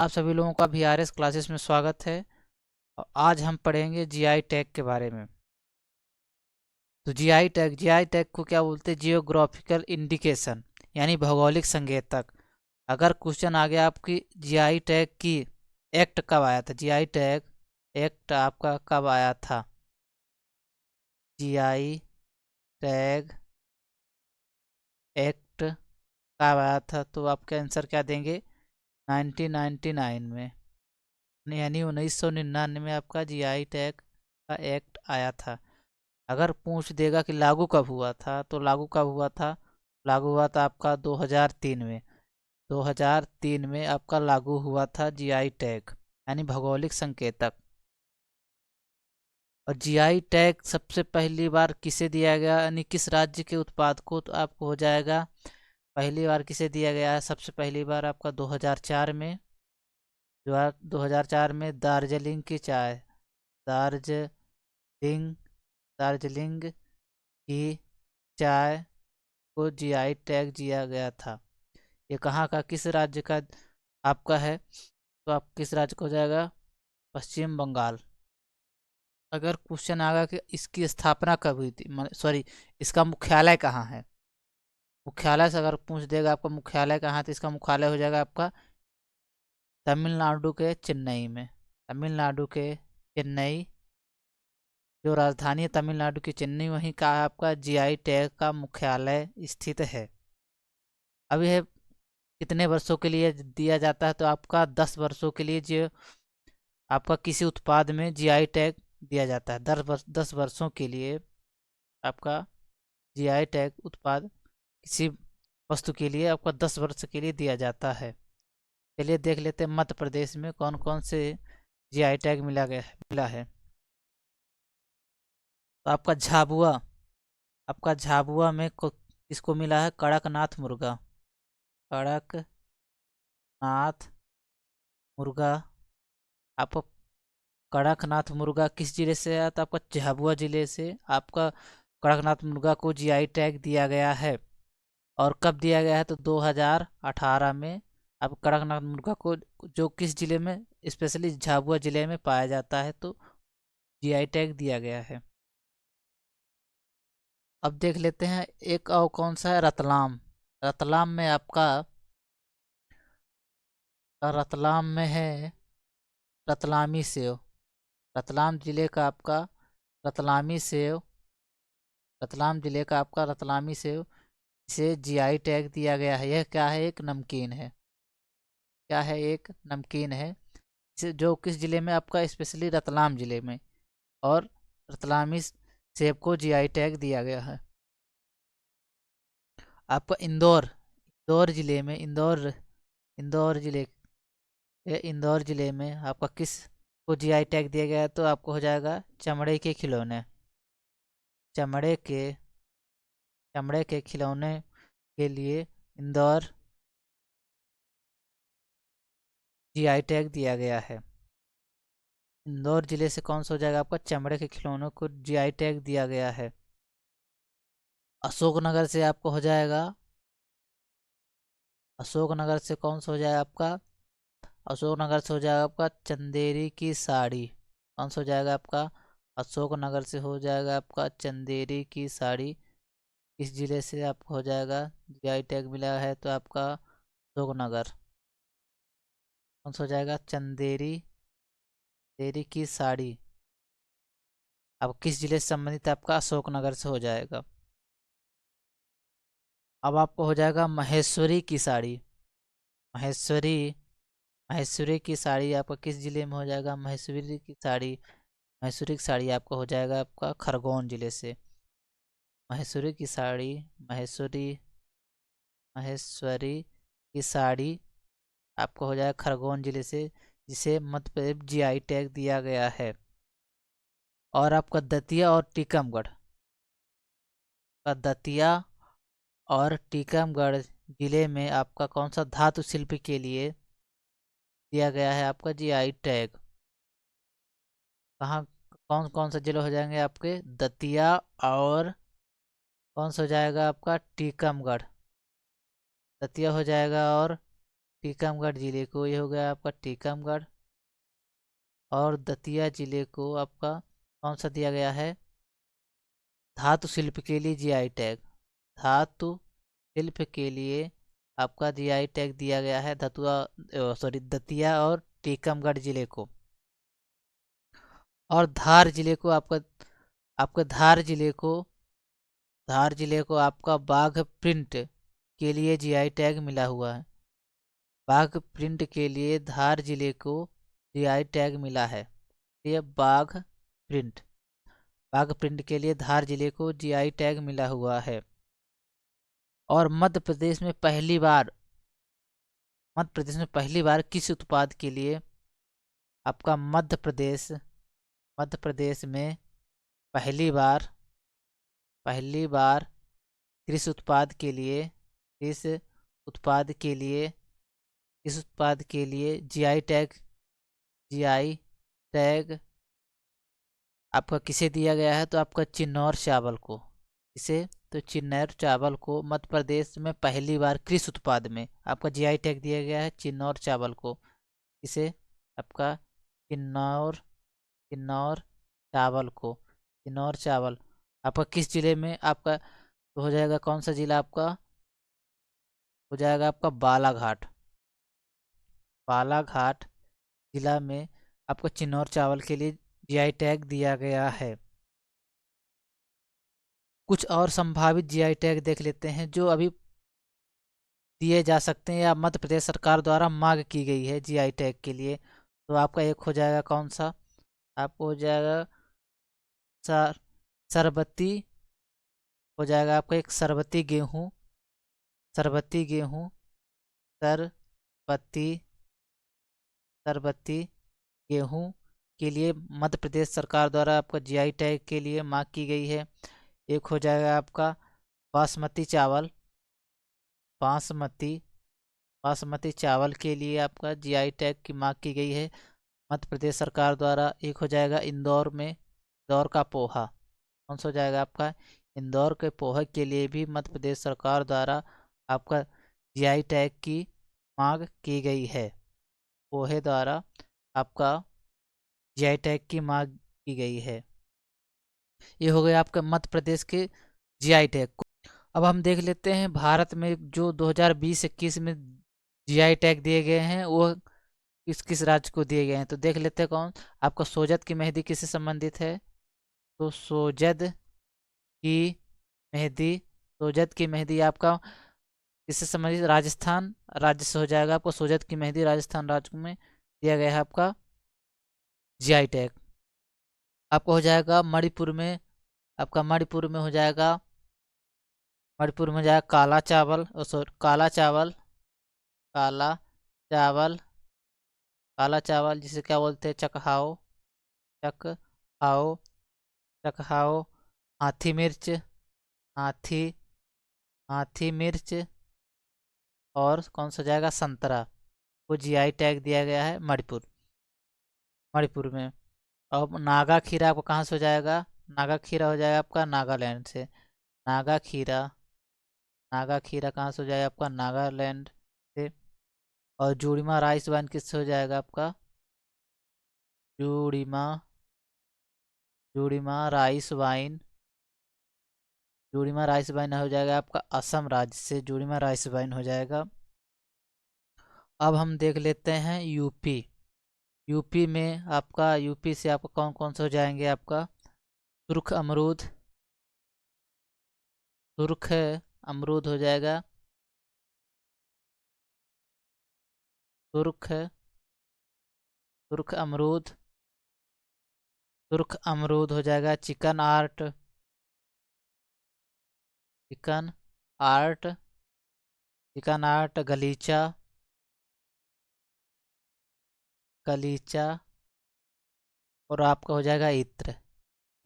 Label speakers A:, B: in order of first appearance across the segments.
A: आप सभी लोगों का वीआरएस क्लासेस में स्वागत है। और आज हम पढ़ेंगे जीआई टैग के बारे में। तो जीआई टैग को क्या बोलते हैं? जियोग्राफिकल इंडिकेशन, यानी भौगोलिक संकेतक। अगर क्वेश्चन आ गया आपकी जीआई टैग की एक्ट कब आया था, जीआई टैग एक्ट आपका कब आया था, जीआई टैग एक्ट कब आया था, तो आपका आंसर क्या देंगे? 1999 में, यानी 1999 में आपका जीआई टैग का एक्ट आया था। अगर पूछ देगा कि लागू कब हुआ था, तो लागू कब हुआ था? लागू हुआ था आपका 2003 में। 2003 में आपका लागू हुआ था जीआई टैग, यानी भौगोलिक संकेतक। और जीआई टैग सबसे पहली बार किसे दिया गया, यानी किस राज्य के उत्पाद को, तो आपको हो जाएगा पहली बार किसे दिया गया है? सबसे पहली बार आपका 2004 में। जो 2004 में दार्जिलिंग की चाय, दार्जिलिंग दार्जिलिंग की चाय को जीआई टैग दिया गया था। ये कहाँ का, किस राज्य का आपका है? तो आप किस राज्य को हो जाएगा? पश्चिम बंगाल। अगर क्वेश्चन आएगा कि इसकी स्थापना कब हुई थी, सॉरी, इसका मुख्यालय कहाँ है, मुख्यालय से अगर पूछ देगा आपका मुख्यालय कहाँ है, तो इसका मुख्यालय हो जाएगा आपका तमिलनाडु के चेन्नई में। तमिलनाडु के चेन्नई, जो राजधानी है तमिलनाडु की चेन्नई, वहीं का आपका जीआई टैग का मुख्यालय स्थित है। अब यह कितने वर्षों के लिए दिया जाता है? तो आपका 10 वर्षों के लिए जो आपका किसी उत्पाद में जीआई टैग दिया जाता है। 10 वर्षों के लिए आपका जीआई टैग उत्पाद किसी वस्तु के लिए आपका 10 वर्ष के लिए दिया जाता है। चलिए देख लेते हैं मध्य प्रदेश में कौन कौन से जीआई टैग मिला है। तो आपका झाबुआ में किसको मिला है? कड़कनाथ मुर्गा। कड़कनाथ मुर्गा। आपको कड़कनाथ मुर्गा किस जिले से आया? तो आपका झाबुआ जिले से आपका कड़कनाथ मुर्गा को जीआई टैग दिया गया है। और कब दिया गया है? तो 2018 में। अब कड़कनाथ मुर्गा को जो किस जिले में, स्पेशली झाबुआ जिले में पाया जाता है, तो जीआई टैग दिया गया है। अब देख लेते हैं एक और कौन सा है, रतलाम। रतलाम में आपका, रतलाम में है रतलामी सेव। रतलाम जिले का आपका रतलामी सेव, रतलाम जिले का आपका रतलामी सेव, इसे जीआई टैग दिया गया है। यह क्या है? एक नमकीन है। क्या है? एक नमकीन है। इसे जो किस जिले में आपका, स्पेशली रतलाम जिले में, और रतलामी सेब को जीआई टैग दिया गया है। आपका इंदौर जिले में, इंदौर जिले, इंदौर जिले में आपका किस को जीआई टैग दिया गया है? तो आपको हो जाएगा चमड़े के खिलौने। चमड़े के चमड़े के खिलौने के लिए इंदौर जीआई टैग दिया गया है। इंदौर जिले से कौन सा हो जाएगा? आपका चमड़े के खिलौनों को जीआई टैग दिया गया है। अशोकनगर से आपको हो जाएगा, अशोकनगर से कौन सा हो जाएगा आपका? अशोकनगर से हो जाएगा आपका चंदेरी की साड़ी। कौन सा हो जाएगा आपका? अशोकनगर से हो जाएगा आपका चंदेरी की साड़ी। इस जिले से आपको हो जाएगा जीआई टैग मिला है, तो आपका अशोकनगर। कौन सा हो जाएगा? चंदेरी देरी की साड़ी। अब किस जिले से संबंधित है? आपका अशोकनगर से हो जाएगा। अब आपको हो जाएगा महेश्वरी की साड़ी। महेश्वरी महेश्वरी की साड़ी आपका किस जिले में हो जाएगा? महेश्वरी की साड़ी, महेश्वरी की साड़ी आपका हो जाएगा आपका खरगोन जिले से। महेश्वरी की साड़ी, महेश्वरी महेश्वरी की साड़ी आपको हो जाएगा खरगोन जिले से, जिसे मध्य प्रदेश जीआई टैग दिया गया है। और आपका दतिया और टीकमगढ़ का, दतिया और टीकमगढ़ जिले में आपका कौन सा धातु शिल्प के लिए दिया गया है आपका जीआई टैग? कहाँ, कौन कौन से जिले हो जाएंगे आपके? दतिया और कौन सा हो जाएगा आपका? टीकमगढ़। दतिया हो जाएगा और टीकमगढ़ जिले को, ये हो गया आपका टीकमगढ़। और दतिया जिले को आपका कौन सा दिया गया है? धातु शिल्प के लिए जीआई टैग। धातु शिल्प के लिए आपका जीआई टैग दिया गया है दतिया और टीकमगढ़ जिले को। और धार जिले को आपका आपका धार जिले को आपका बाघ प्रिंट के लिए जीआई टैग मिला हुआ है। बाघ प्रिंट के लिए धार जिले को जीआई टैग मिला है। ये बाघ प्रिंट के लिए धार जिले को जीआई टैग मिला हुआ है। और मध्य प्रदेश में पहली बार किस उत्पाद के लिए आपका मध्य प्रदेश में पहली बार कृषि उत्पाद के लिए जीआई टैग आपका किसे दिया गया है? तो आपका चिन्नौर चावल को। किसे? तो चिन्नौर चावल को मध्य प्रदेश में पहली बार कृषि उत्पाद में आपका जीआई टैग दिया गया है चिन्नौर चावल को। किसे? आपका चिन्नौर चावल आपका किस जिले में आपका तो हो जाएगा? कौन सा जिला आपका हो जाएगा? आपका बालाघाट जिला में आपको चिन्नौर चावल के लिए जीआई टैग दिया गया है। कुछ और संभावित जीआई टैग देख लेते हैं जो अभी दिए जा सकते हैं या मध्य प्रदेश सरकार द्वारा मांग की गई है जीआई टैग के लिए। तो आपका एक हो जाएगा कौन सा? आपको हो जाएगा सरबती, हो जाएगा आपका एक सरबती गेहूँ सरबती गेहूँ के लिए मध्य प्रदेश सरकार द्वारा आपका जीआई टैग के लिए मांग की गई है। एक हो जाएगा आपका बासमती चावल के लिए आपका जीआई टैग की मांग की गई है मध्य प्रदेश सरकार द्वारा। एक हो जाएगा इंदौर का पोहा। कौन सा हो जाएगा आपका? इंदौर के पोहा के लिए भी मध्य प्रदेश सरकार द्वारा आपका जीआई टैग की मांग की गई है। पोहे द्वारा आपका जीआई टैग की मांग की गई है। ये हो गया आपका मध्य प्रदेश के जीआई टैग को। अब हम देख लेते हैं भारत में जो 2020-21 में जीआई टैग दिए गए हैं वो किस किस राज्य को दिए गए हैं। तो देख लेते हैं कौन आपका सोजत की मेहंदी किससे संबंधित है? तो सोजत की मेहंदी आपका किससे संबंधित? राजस्थान राज्य से हो जाएगा। आपको सोजत की मेहंदी राजस्थान राज्य में दिया गया है आपका जीआई टैग। आपको हो जाएगा मणिपुर में हो जाएगा काला चावल जिसे क्या बोलते हैं? चकहाओ। हाथी मिर्च और कौन सा जाएगा? संतरा को जीआई टैग दिया गया है मणिपुर में। अब नागा खीरा आपको कहाँ से हो जाएगा? नागा खीरा हो जाएगा आपका नागालैंड से। नागा खीरा कहाँ से हो जाएगा आपका? नागालैंड से। और जूड़ीमा राइस वाइन किससे हो जाएगा आपका? जूड़ीमा राइस वाइन हो जाएगा आपका असम राज्य से। जूड़ीमा राइस वाइन हो जाएगा। अब हम देख लेते हैं यूपी में आपका यूपी से आपका कौन कौन से हो जाएंगे? आपका सुर्ख अमरूद हो जाएगा। सुर्ख अमरूद हो जाएगा। चिकन आर्ट गलीचा और आपका हो जाएगा इत्र।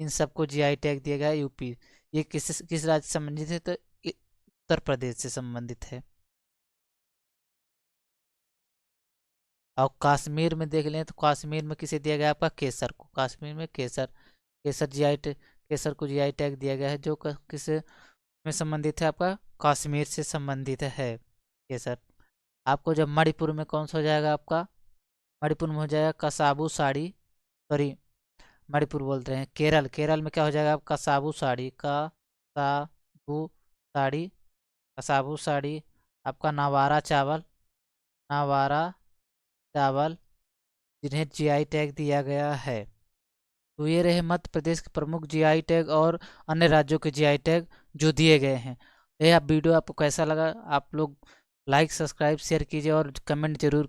A: इन सबको जीआई टैग दिया गया यूपी। ये किस राज्य से संबंधित है? तो उत्तर प्रदेश से संबंधित है। और कश्मीर में देख लें तो कश्मीर में किसे दिया गया? आपका केसर को। कश्मीर में केसर को जीआई टैग दिया गया है जो किस में संबंधित है? आपका कश्मीर से संबंधित है केसर। आपको जब मणिपुर में कौन सा हो जाएगा आपका, मणिपुर में हो जाएगा कसाबू साड़ी, सॉरी मणिपुर बोलते हैं, केरल, केरल में क्या हो जाएगा आपका कसाबू साड़ी, कसाबू साड़ी, कसाबू साड़ी। आपका नावारा चावल, नावारा चावल जिन्हें जीआई टैग दिया गया है। तो ये रहे मध्य प्रदेश के प्रमुख जीआई टैग और अन्य राज्यों के जीआई टैग जो दिए गए हैं। यह वीडियो आपको कैसा लगा, आप लोग लाइक सब्सक्राइब शेयर कीजिए और कमेंट जरूर